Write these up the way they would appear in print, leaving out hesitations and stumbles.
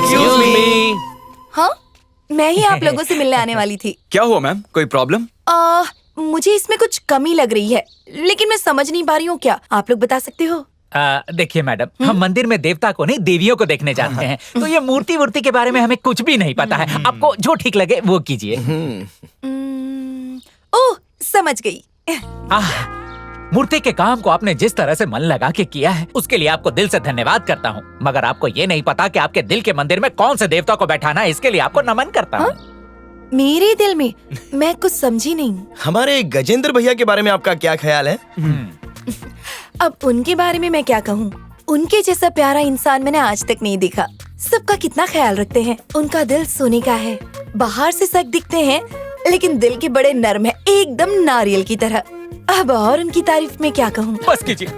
Excuse me. हाँ, मैं ही आप लोगों से मिलने आने वाली थी। क्या हुआ मैम, कोई प्रॉब्लम? मुझे इसमें कुछ कमी लग रही है, लेकिन मैं समझ नहीं पा रही हूँ। क्या आप लोग बता सकते हो? देखिए मैडम, हम मंदिर में देवता को नहीं देवियों को देखने जाते हैं, तो ये मूर्ति के बारे में हमें कुछ भी नहीं पता है। आपको जो ठीक लगे वो कीजिए। ओह, समझ गई। मूर्ति के काम को आपने जिस तरह से मन लगा के किया है, उसके लिए आपको दिल से धन्यवाद करता हूँ। मगर आपको ये नहीं पता कि आपके दिल के मंदिर में कौन से देवता को बैठाना है, इसके लिए आपको नमन करता हूँ। मेरे दिल में? मैं कुछ समझी नहीं। हमारे गजेंद्र भैया के बारे में आपका क्या ख्याल है? अब उनके बारे में मैं क्या कहूँ? उनके जैसा प्यारा इंसान मैंने आज तक नहीं देखा। सबका कितना ख्याल रखते हैं। उनका दिल सोने का है। बाहर से सख्त दिखते हैं, लेकिन दिल के बड़े नरम है, एकदम नारियल की तरह। अब और उनकी तारीफ में क्या कहूँ? बस कीजिए,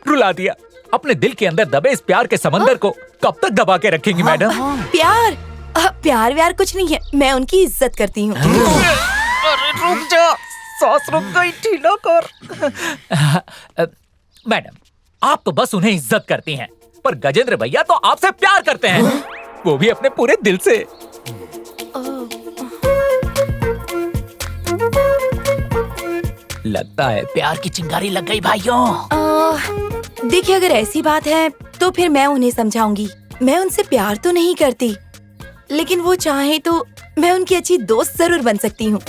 रुला दिया। अपने दिल के अंदर दबे इस प्यार के समंदर को कब तक दबा के रखेंगी मैडम? प्यार प्यार व्यार कुछ नहीं है। मैं उनकी इज्जत करती हूँ। अरे रुक जा, सांस रुक गई, ढीला कर। मैडम, आप तो बस उन्हें इज्जत करती हैं, पर गजेंद्र भैया तो आपसे प्यार करते हैं, वो भी अपने पूरे दिल से। लगता है प्यार की चिंगारी लग गई भाइयों। देखिए, अगर ऐसी बात है तो फिर मैं उन्हें समझाऊंगी। मैं उनसे प्यार तो नहीं करती, लेकिन वो चाहे तो मैं उनकी अच्छी दोस्त जरूर बन सकती हूँ।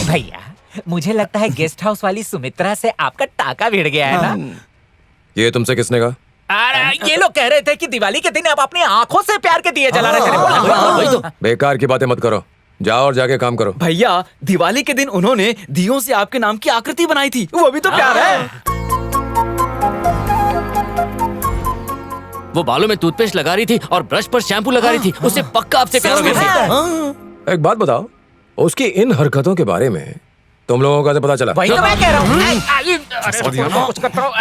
भैया, मुझे लगता है गेस्ट हाउस वाली सुमित्रा से आपका टाका भिड़ गया है ना? ये तुमसे किसने कहा? अरे ये लोग कह रहे थे कि दिवाली के दिन आप अपनी आंखों से प्यार के दिए जला रहे थे। बेकार की बातें मत करो, जाओ और जाके काम करो। भैया, दिवाली के दिन उन्होंने दियों से आपके नाम की आकृति बनाई थी, वो भी तो प्यार है। वो बालों में टूथपेस्ट लगा रही थी और ब्रश पर शैम्पू लगा रही थी। उसे पक्का आपसे प्यार हो गया था। एक बात बताओ, उसकी इन हरकतों के बारे में तुम लोगों का तो पता चला? वही तो मैं कह रहा हूँ। कुछ करता हूँ।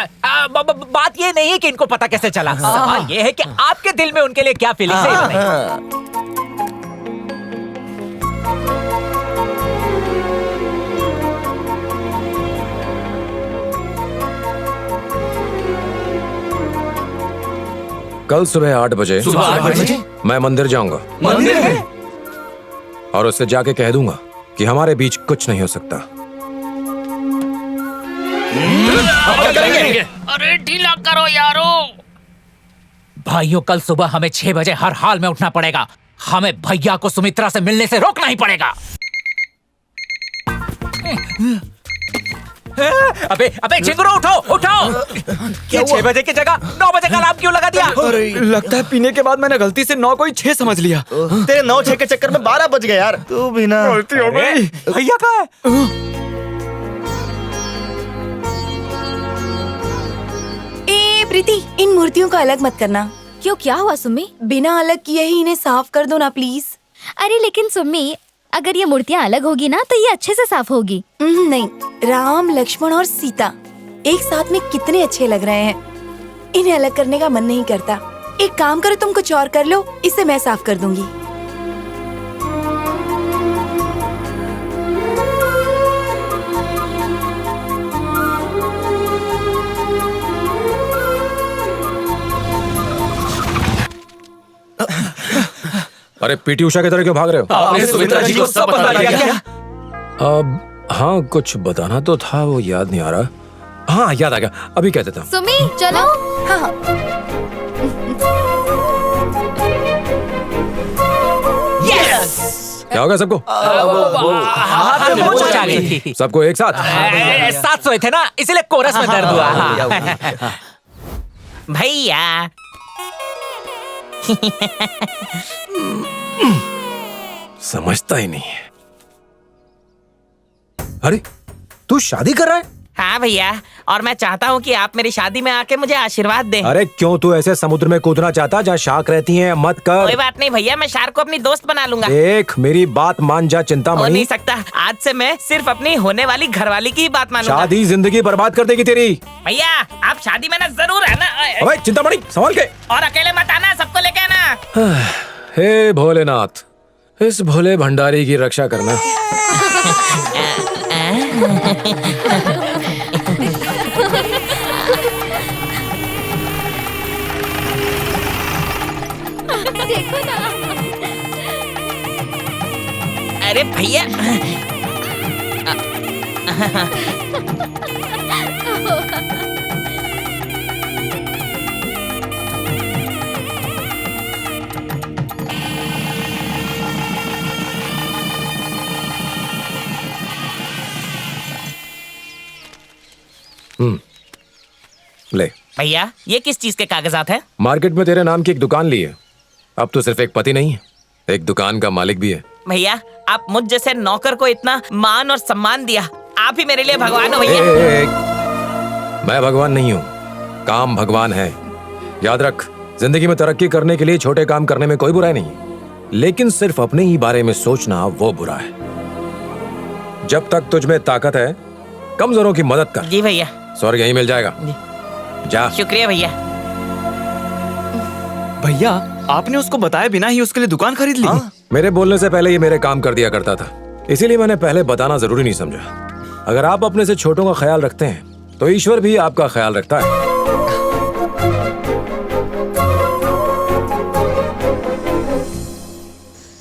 बात ये नहीं है कि इनको पता कैसे चला, सवाल ये है कि आपके दिल में उनके लिए क्या फीलिंग्स है। कल सुबह 8 बजे मैं मंदिर जाऊंगा। मंदिर में? और उससे जाके कह दूंगा कि हमारे बीच कुछ नहीं हो सकता। अरे ढीला करो यारो। भाइयों, कल सुबह हमें 6 बजे हर हाल में उठना पड़ेगा। हमें भैया को सुमित्रा से मिलने से रोकना ही पड़ेगा। अबे चिंगुरो, उठो। ये 6 बजे की जगह 9 बजे का अलार्म क्यों लगा दिया? लगता है पीने के बाद मैंने गलती से 9 को ही 6 समझ लिया। तेरे 9-6 के चक्कर में 12 बज गए यार। तू भी ना। गलती हो गई। भैया कहाँ है? प्रीति, इन मूर्तियों को अलग मत करना। क्यों, क्या हुआ सुम्मी? बिना अलग किए ही इन्हें साफ कर दो ना प्लीज। अरे लेकिन सुम्मी, अगर ये मूर्तियाँ अलग होगी ना तो ये अच्छे से साफ होगी। नहीं, राम, लक्ष्मण और सीता एक साथ में कितने अच्छे लग रहे हैं। इन्हें अलग करने का मन नहीं करता। एक काम करो, तुम कुछ और कर लो, इसे मैं साफ कर दूंगी। अरे पीटी उषा की तरह क्यों भाग रहे हो? आपने सुमित्रा जी को सब बता दिया क्या? अब हाँ, कुछ बताना तो था, वो याद नहीं आ रहा। हाँ, याद आ गया, अभी कह देता हूँ। सुम्मी चलो। हाँ। क्या होगा सबको? सबको एक साथ? साथ सोए थे ना, इसीलिए कोरस में दर्द हुआ। भैया समझता ही नहीं है। अरे तू शादी कर रहा है? हाँ भैया, और मैं चाहता हूँ कि आप मेरी शादी में आके मुझे आशीर्वाद दें। अरे क्यों तू ऐसे समुद्र में कूदना चाहता जहाँ शार्क रहती हैं? मत कर। कोई बात नहीं भैया, मैं शार्क को अपनी दोस्त बना लूंगा। देख, मेरी बात मान जा, चिंता हो मणि। नहीं सकता, आज से मैं सिर्फ अपनी होने वाली घरवाली की ही बात मानूंगा। शादी जिंदगी बर्बाद कर देगी तेरी। भैया आप शादी में ना जरूर है ना। अबे चिंता मणि, संभाल के। और अकेले मत आना, सबको लेके आना। हे भोलेनाथ, इस भोले भंडारी की रक्षा करना। देखो ना। अरे भैया ले, भैया ये किस चीज के कागजात है? मार्केट में तेरे नाम की एक दुकान ली है। अब तो सिर्फ एक पति नहीं है, एक दुकान का मालिक भी है। भैया आप मुझ जैसे नौकर को इतना मान और सम्मान दिया, आप ही मेरे लिए भगवान हो भैया। मैं भगवान नहीं हूँ, काम भगवान है। याद रख, जिंदगी में तरक्की करने के लिए छोटे काम करने में कोई बुराई नहीं, लेकिन सिर्फ अपने ही बारे में सोचना वो बुरा है। जब तक तुझ में ताकत है, कमजोरों की मदद कर। जी भैया। स्वर्ग यहीं मिल जाएगा। जा। शुक्रिया भैया। भैया आपने उसको बताया बिना ही उसके लिए दुकान खरीद ली। मेरे बोलने से पहले ये मेरे काम कर दिया करता था, इसीलिए मैंने पहले बताना जरूरी नहीं समझा। अगर आप अपने से छोटों का ख्याल रखते हैं तो ईश्वर भी आपका ख्याल रखता है।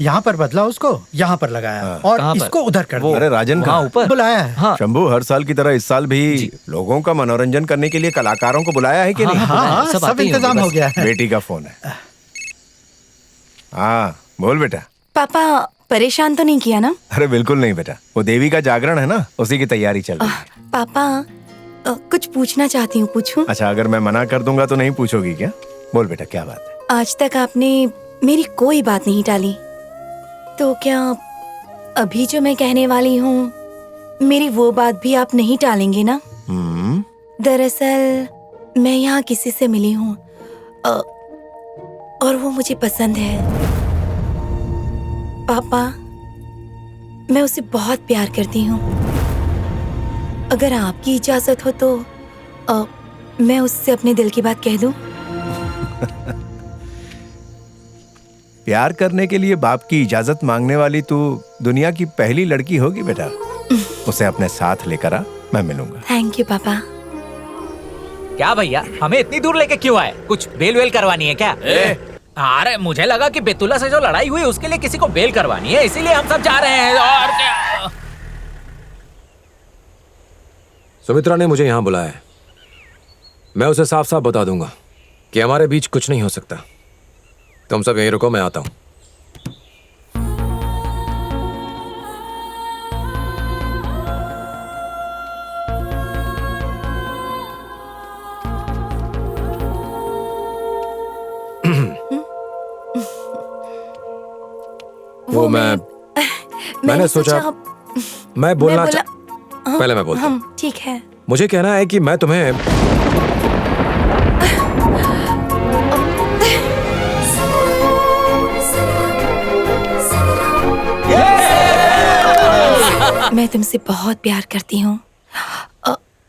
यहाँ पर बदला, उसको यहाँ पर लगाया और इसको उधर कर दिया। अरे राजन का ऊपर बुलाया है। हाँ। शंभू, हर साल की तरह इस साल भी लोगों का मनोरंजन करने के लिए कलाकारों को बुलाया है कि नहीं? हाँ, सब इंतजाम हो गया है। बेटी का फोन है। हाँ बोल बेटा। पापा परेशान तो नहीं किया ना? अरे बिल्कुल नहीं बेटा, वो देवी का जागरण है ना, उसी की तैयारी चल रही है। पापा कुछ पूछना चाहती हूँ, पूछूं? अच्छा, अगर मैं मना कर दूंगा तो नहीं पूछोगी क्या? बोल बेटा, क्या बात है? आज तक आपने मेरी कोई बात नहीं टाली, तो क्या अभी जो मैं कहने वाली हूँ, मेरी वो बात भी आप नहीं टालेंगे ना? दरअसल मैं यहाँ किसी से मिली हूँ और वो मुझे पसंद है। पापा, मैं उसे बहुत प्यार करती हूँ। अगर आपकी इजाजत हो तो मैं उससे अपने दिल की बात कह दूं? प्यार करने के लिए बाप की इजाजत मांगने वाली तू दुनिया की पहली लड़की होगी बेटा। उसे अपने साथ लेकर आ, मैं मिलूंगा। थैंक यू पापा। क्या भैया, हमें इतनी दूर लेके क्यों आए? कुछ बेल वेल करवानी है क्या? अरे मुझे लगा कि बेतुल्ला से जो लड़ाई हुई उसके लिए किसी को बेल करवानी है, इसीलिए हम सब जा रहे हैं। और क्या? सुमित्रा ने मुझे यहाँ बुलाया है। मैं उसे साफ साफ बता दूंगा कि हमारे बीच कुछ नहीं हो सकता। तुम सब यहीं रुको, मैं आता हूं। वो मैंने सोचा मैं बोलना पहले मैं बोलता हूं। ठीक है। मुझे कहना है कि मैं तुम्हें मैं तुमसे बहुत प्यार करती हूँ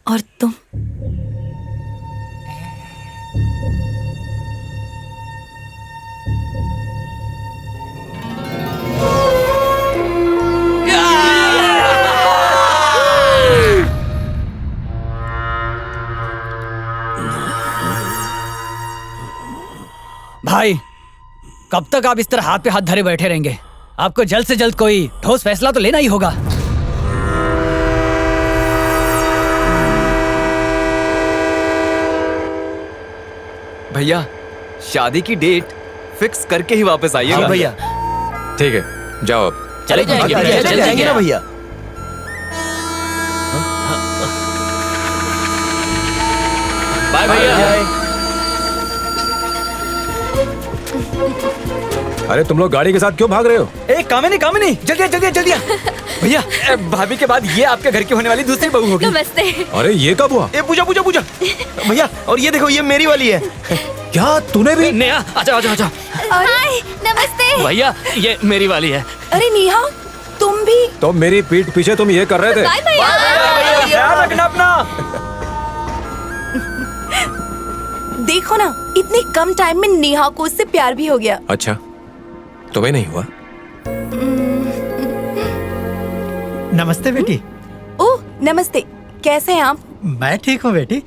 और तुम। भाई, कब तक आप इस तरह हाथ पे हाथ धरे बैठे रहेंगे? आपको जल्द से जल्द कोई ठोस फैसला तो लेना ही होगा। भैया शादी की डेट फिक्स करके ही वापस आइएगा। हाँ भैया। ठीक है, जाओ अब। चले जाएंगे भैया, चले जाएंगे ना भैया। बाय भैया। अरे तुम लोग गाड़ी के साथ क्यों भाग रहे हो? कामिनी जल्दी भैया, भाभी के बाद ये आपके घर की होने वाली दूसरी बहू होगी। नमस्ते। अरे ये कब हुआ? पूजा भैया, और ये देखो, ये मेरी वाली है। क्या तूने भी? नेहा, आजा। हाय, नमस्ते। भैया ये मेरी वाली है। अरे नेहा, तुम भी? तो मेरी पीठ पीछे तुम ये कर रहे थे? बाय भैया। ख्याल रखना अपना। देखो ना, इतने कम टाइम में नेहा को उससे प्यार भी हो गया। अच्छा, तुम्हें नहीं हुआ? नमस्ते बेटी। ओह नमस्ते, कैसे हैं आप? मैं ठीक हूँ बेटी।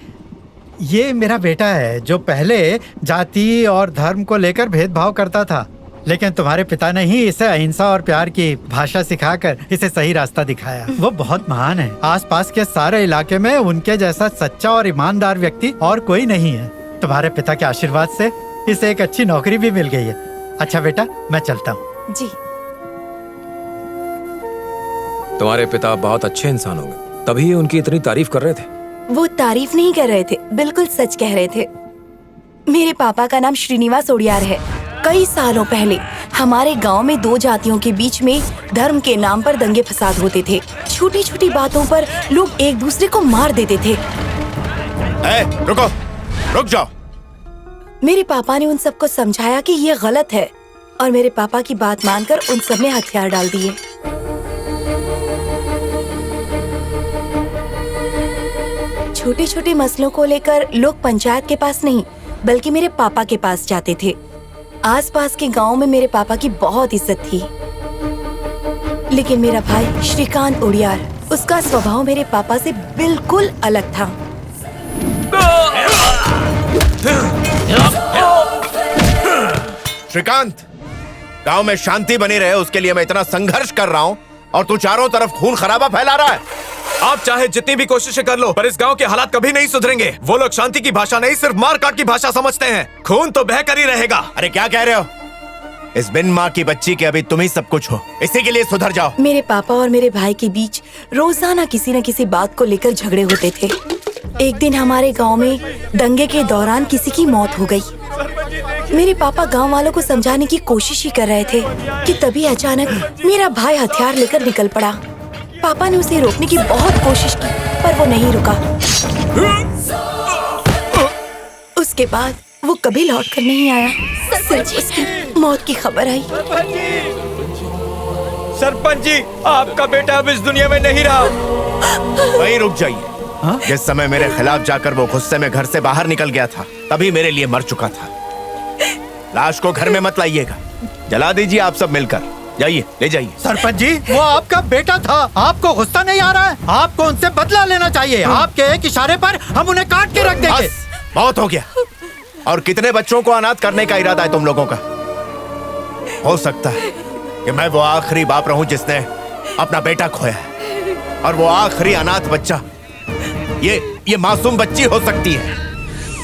ये मेरा बेटा है जो पहले जाति और धर्म को लेकर भेदभाव करता था, लेकिन तुम्हारे पिता ने ही इसे अहिंसा और प्यार की भाषा सिखाकर इसे सही रास्ता दिखाया। वो बहुत महान है। आसपास के सारे इलाके में उनके जैसा सच्चा और ईमानदार व्यक्ति और कोई नहीं है। तुम्हारे पिता के आशीर्वाद से इसे एक अच्छी नौकरी भी मिल गई है। अच्छा बेटा, मैं चलता हूँ। जी। तुम्हारे पिता बहुत अच्छे इंसान होंगे, तभी ये उनकी इतनी तारीफ कर रहे थे। वो तारीफ नहीं कर रहे थे, बिल्कुल सच कह रहे थे। मेरे पापा का नाम श्रीनिवास ओडियार है। कई सालों पहले हमारे गांव में दो जातियों के बीच में धर्म के नाम पर दंगे फसाद होते थे। छोटी छोटी बातों पर लोग एक दूसरे को मार देते थे। रुको, रुक जाओ। मेरे पापा ने उन सबको समझाया कि ये गलत है और मेरे पापा की बात मानकर उन सब ने हथियार डाल दिए। छोटे छोटे मसलों को लेकर लोग पंचायत के पास नहीं बल्कि मेरे पापा के पास जाते थे। आसपास के गांव में मेरे पापा की बहुत इज्जत थी, लेकिन मेरा भाई श्रीकांत ओडियार, उसका स्वभाव मेरे पापा से बिल्कुल अलग था। श्रीकांत, गांव में शांति बनी रहे उसके लिए मैं इतना संघर्ष कर रहा हूँ और तू चारों तरफ खून खराबा फैला रहा है। आप चाहे जितनी भी कोशिशें कर लो, पर इस गांव के हालात कभी नहीं सुधरेंगे। वो लोग शांति की भाषा नहीं, सिर्फ मार काट की भाषा समझते हैं। खून तो बहकर ही रहेगा। अरे क्या कह रहे हो? इस बिन माँ की बच्ची के अभी तुम ही सब कुछ हो, इसी के लिए सुधर जाओ। मेरे पापा और मेरे भाई के बीच रोजाना किसी न किसी बात को लेकर झगड़े होते थे। एक दिन हमारे गांव में दंगे के दौरान किसी की मौत हो गई। मेरे पापा गांव वालों को समझाने की कोशिश ही कर रहे थे कि तभी अचानक मेरा भाई हथियार लेकर निकल पड़ा। पापा ने उसे रोकने की बहुत कोशिश की, पर वो नहीं रुका। उसके बाद वो कभी लौट कर नहीं आया। सिर्फ उसकी मौत की खबर आई। सरपंच जी, आपका बेटा अब इस दुनिया में नहीं रहा। वहीं रुक जाइए। जिस समय मेरे खिलाफ जाकर वो गुस्से में घर से बाहर निकल गया था, तभी मेरे लिए मर चुका था। लाश को घर में मत लाइएगा, जला दीजिए आप सब मिलकर। जाइए, ले जाइए। सरपंच जी, वो आपका बेटा था। आपको गुस्सा नहीं आ रहा है? आपको उनसे बदला लेना चाहिए। आपके एक इशारे पर हम उन्हें काट के रख देंगे। बस, बहुत हो गया। और कितने बच्चों को अनाथ करने का इरादा है तुम लोगों का? हो सकता है कि मैं वो आखिरी बाप रहूं जिसने अपना बेटा खोया है, और वो आखिरी अनाथ बच्चा ये मासूम बच्ची हो सकती है।